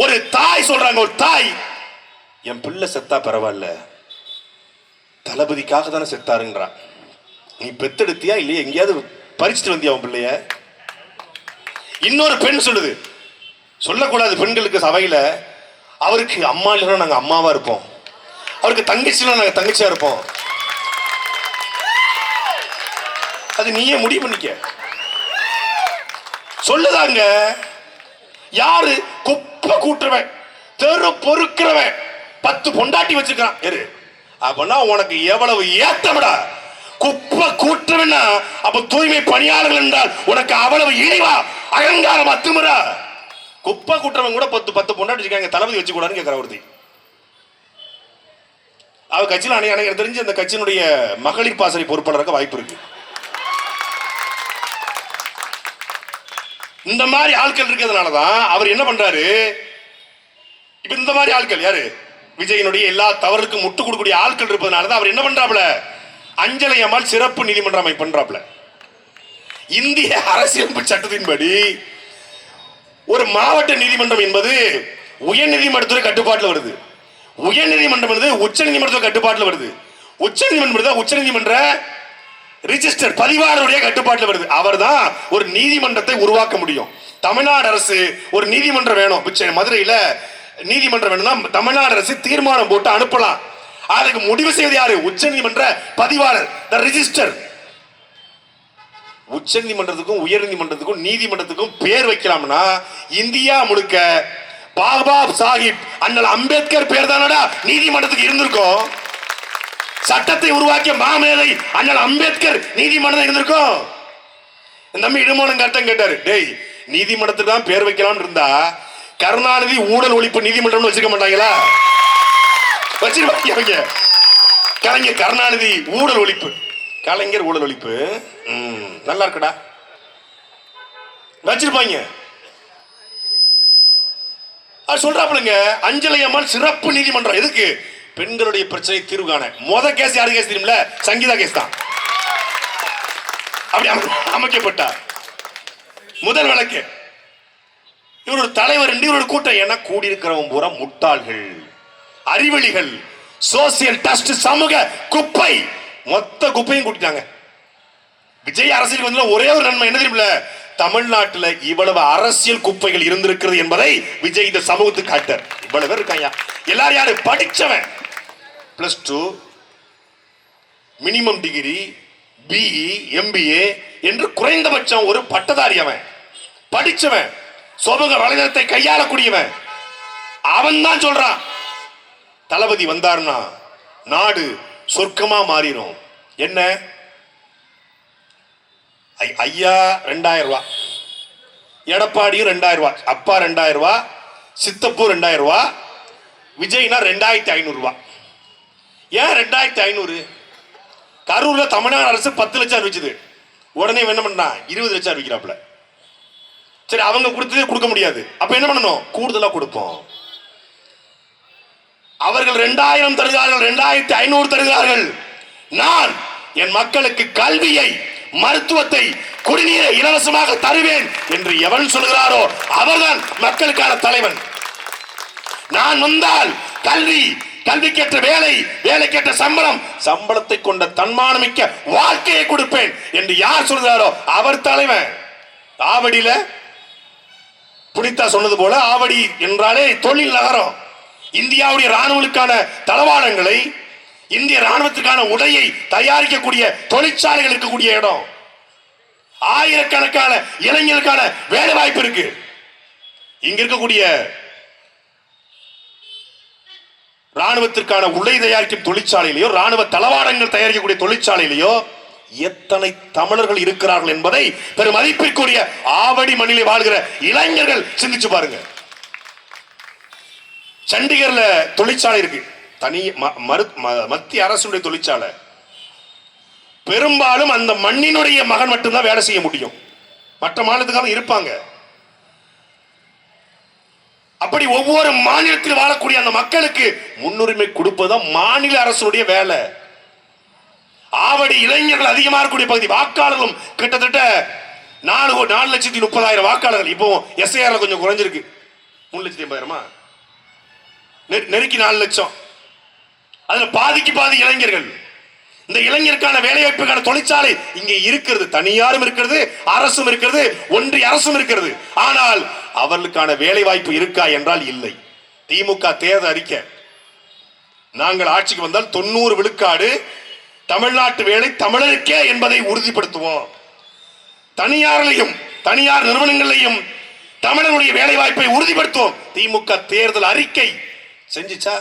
ஒரு தாய் சொல்றாங்க, ஒரு தாய், என் பிள்ளை செத்தா பரவாயில்ல, தளபதிக்காக தானே செத்தாருன்றா. நீ பெத்தெடுத்தியா இல்லையா, எங்கேயாவது பறிச்சுட்டு வந்தியா உன் பிள்ளைய? இன்னொரு பெண் சொல்லுது, சொல்லக்கூடாது பெண்களுக்கு சபையில, அவருக்கு அம்மா இல்லைன்னா நாங்க அம்மாவா இருப்போம், அவருக்கு தங்கச்சினா நாங்க தங்கச்சியா இருப்போம். அது நீயே முடிவு பண்ணிக்க. சொல்லுதாங்க. யாரு? குப்பை கூட்டுறவன், தெரு பொறுக்கிறவன், 10 பொண்டாட்டி வச்சிருக்கான். அப்பனா உனக்கு எவ்வளவு ஏத்தமடா? குப்பை கூட்டுறவனா? அப்ப தூய்மை பணியாளர்கள் என்றால் உனக்கு அவ்வளவு இழிவா, அகங்காரம், அத்துமுறா? குப்பை கூட்டுறவன் கூட 10 பொண்டாட்டி வச்சிருக்காங்க, தளபதி வச்சு கூடாதுன்னு கேட்கிற ஒருத்தி. அவ கட்சியில் எனக்கு தெரிஞ்சு அந்த கட்சியினுடைய மகளிர் பாசறை பொறுப்பாளருக்கு வாய்ப்பு இருக்கு. இந்த மாதிரி ஆட்கள் இருக்கிறதுனாலதான் அவர் என்ன பண்றாரு. இப்ப இந்த மாதிரி ஆட்கள் யாரு? விஜயனுடைய எல்லா தவறுக்கும் முட்டு கொடுக்கக்கூடிய ஆட்கள் இருப்பதனாலதான் அவர் என்ன பண்றாப்ல, அஞ்சலை அம்மாள் சிறப்பு நீதிமன்ற அமைப்பு பண்றாப்ல. இந்திய அரசியலமைப்பு சட்டத்தின்படி ஒரு மாவட்ட நீதிமன்றம் என்பது உயர் நீதிமன்றத்துறை கட்டுப்பாட்டில் வருது. உயர் நீதிமன்றம் என்பது உச்ச நீதிமன்றத்துறை கட்டுப்பாட்டில் வருது. உச்ச நீதிமன்றம் உச்ச நீதிமன்ற ரிஜிஸ்டர் பதிவாளருடைய கட்டுப்பாட்டில் வருது. அவர் தான் ஒரு நீதிமன்றத்தை உருவாக்க முடியும். தமிழ்நாடு அரசு ஒரு நீதிமன்றம் வேணும், மதுரையில நீதிமன்றம் வேணும்னா தமிழ்நாடு அரசு தீர்மானம் போட்டு அனுப்பலாம். அதுக்கு முடிவு செய்வது யாரு? உச்ச நீதிமன்ற பதிவாளர், தி ரிஜிஸ்டர். உச்ச நீதிமன்றத்துக்கும் உயர் நீதிமன்றத்துக்கும் நீதிமன்றத்துக்கும் பேர் வைக்கலாம்னா இந்தியா முழுக்க பாபா சாஹிப் அண்ணல் அம்பேத்கர் பேர் தானடா நீதிமன்றத்துக்கு இருந்திருக்கும். சட்டத்தை உருவாக்கிய மாமேதை அண்ணல் அம்பேத்கர் நீதிமன்றம் இருந்திருக்கும். நம்ம இடுமானம் கட்டம் கேட்டாரு, டேய் நீதிமன்றத்துக்கு தான் பேர் வைக்கலாம் இருந்தா கருணாநிதி ஊழல் ஒழிப்பு நீதிமன்றம் வச்சிருக்க மாட்டாங்களா? வச்சிருப்பாங்க. கலைஞர் கருணாநிதி ஊழல் ஒழிப்பு, கலைஞர் ஊழல் ஒழிப்பு, நல்லா இருக்குடா, வச்சிருப்பாங்க. சொல்றாப்லங்க, அஞ்சலை அம்மாள் சிறப்பு நீதிமன்றம் எதுக்கு? பெண்களுடைய பிரச்சனை தீர்வு காண. முத கேஸ் யாரு கேஸ் தெரியுமில்ல? சங்கீதா கேஸ் தான். அப்படி அமைக்கப்பட்ட முதல் வழக்கு. இவர் ஒரு தலைவர், இவரோட கூட்டம் என கூடியிருக்கிறவங்க பூரா முட்டாள்கள், அறிவெளிகள், சோசியல் டஸ்ட், சமூக குப்பை, மொத்த குப்பையும் கூட்டிட்டாங்க. விஜய் அரசியல் வந்து ஒரே ஒரு நன்மை என்ன தெரியுமில்ல? தமிழ்நாட்டில் இவ்வளவு அரசியல் குப்பைகள் இருந்திருக்கிறது என்பதை விஜய் இந்த சமூகத்துக்கு காட்டார். இவ்வளவு பேர் இருக்காங்க. எல்லாரும் யாரு? படிச்சவன், +2 மினிமம் டிகிரி, பிஇ, எம்பிஏ என்று குறைந்தபட்சம் ஒரு பட்டதாரி. அவன் படிச்சவன், சமூக வலைதளத்தை கையாளக்கூடியவன். அவன் தான் சொல்றான், தளபதி வந்தார்னா நாடு சொர்க்கமா மாறிடும். என்ன ஐயா 2000 ரூபாய், எடப்பாடியும் 2000 ரூபாய், அப்பா 2000 ரூபாய், சித்தப்பூ 2000 ரூபாய், விஜய்னா 2500 ரூபாய். ஏன் 2500? கரூர்ல தமிழ்நாடு அரசு 10 லட்சம் அறிவிச்சது. உடனே என்ன பண்ணா 20 லட்சம் அறிவிக்கிறாப்ல. சரி, அவங்க கொடுத்ததே கொடுக்க முடியாது, அப்ப என்ன பண்ணணும்? கூடுதலா கொடுப்போம். அவர்கள் 2000 தருகிறார்கள், 2500 தருகிறார்கள். நான் என் மக்களுக்கு கல்வியை, மருத்துவத்தை, குடிநீரை இலவசமாக தருவேன் என்று எவன் சொல்கிறாரோ அவர்தான் மக்களுக்கான தலைவன். நான் வந்தால் கல்வி, கல்விக்கேற்ற வேலை, வேலைக்கேற்ற சம்பளம், சம்பளத்தை கொண்ட தன்மானமிக்க வாழ்க்கையை கொடுப்பேன் என்று யார் சொல்கிறாரோ அவர் தலைவன். ஆவடியில புனிதா சொன்னது போல, ஆவடி என்றாலே தொழில் நகரம். இந்தியாவுடைய ராணுவத்துக்கான தளவாடங்களை, இந்திய ராணுவத்திற்கான உடையை தயாரிக்கக்கூடிய தொழிற்சாலைகள் இருக்கக்கூடிய இடம். ஆயிரக்கணக்கான இளைஞர்களுக்கான வேலை வாய்ப்பு இருக்கு. இங்க இருக்கக்கூடிய ராணுவத்திற்கான உடை தயாரிக்கும் தொழிற்சாலையிலேயோ, ராணுவ தளவாடங்கள் தயாரிக்கக்கூடிய தொழிற்சாலையிலேயோ எத்தனை தமிழர்கள் இருக்கிறார்கள் என்பதை பெரும் மதிப்பிற்குரிய ஆவடி மண்ணிலே வாழ்கிற இளைஞர்கள் சிந்திச்சு பாருங்க. சண்டிகர்ல தொழிற்சாலை இருக்கு, தனி மத்திய அரசுடைய தொழிற்சாலை. பெரும்பாலும் அந்த மண்ணினுடைய மகன் மட்டும்தான் வேலை செய்ய முடியும், மற்ற மாநிலத்துக்காக இருப்பாங்க. அப்படி ஒவ்வொரு மாநிலத்தில் வாழக்கூடிய அந்த மக்களுக்கு முன்னுரிமை கொடுப்பதுதான் மாநில அரசுடைய வேலை. ஆவடி இளைஞர்கள் அதிகமாக இருக்கக்கூடிய பகுதி. வாக்காளர்களும் கிட்டத்தட்ட 4,30,000 வாக்காளர்கள். இப்போ எஸ்ஐஆர்ல கொஞ்சம் குறைஞ்சிருக்கு. 3,80,000 நெருக்கி 4 லட்சம். அதுல பாதிக்கு பாதி இளைஞர்கள். இந்த இளைஞருக்கான வேலைவாய்ப்புக்கான தொழிற்சாலை இங்கே இருக்கிறது, தனியாரும் இருக்கிறது, அரசும் இருக்கிறது, ஒன்றிய அரசும் இருக்கிறது. ஆனால் அவர்களுக்கான வேலை வாய்ப்பு இருக்கா என்றால் இல்லை. திமுக தேர்தல் அறிக்கை, நாங்கள் ஆட்சிக்கு வந்தால் 90 விழுக்காடு தமிழ்நாட்டு வேலை தமிழருக்கே என்பதை உறுதிப்படுத்துவோம். தனியாரிலையும் தனியார் நிறுவனங்களையும் தமிழர்களுடைய வேலை வாய்ப்பை உறுதிப்படுத்துவோம். திமுக தேர்தல் அறிக்கை செஞ்சுச்சா?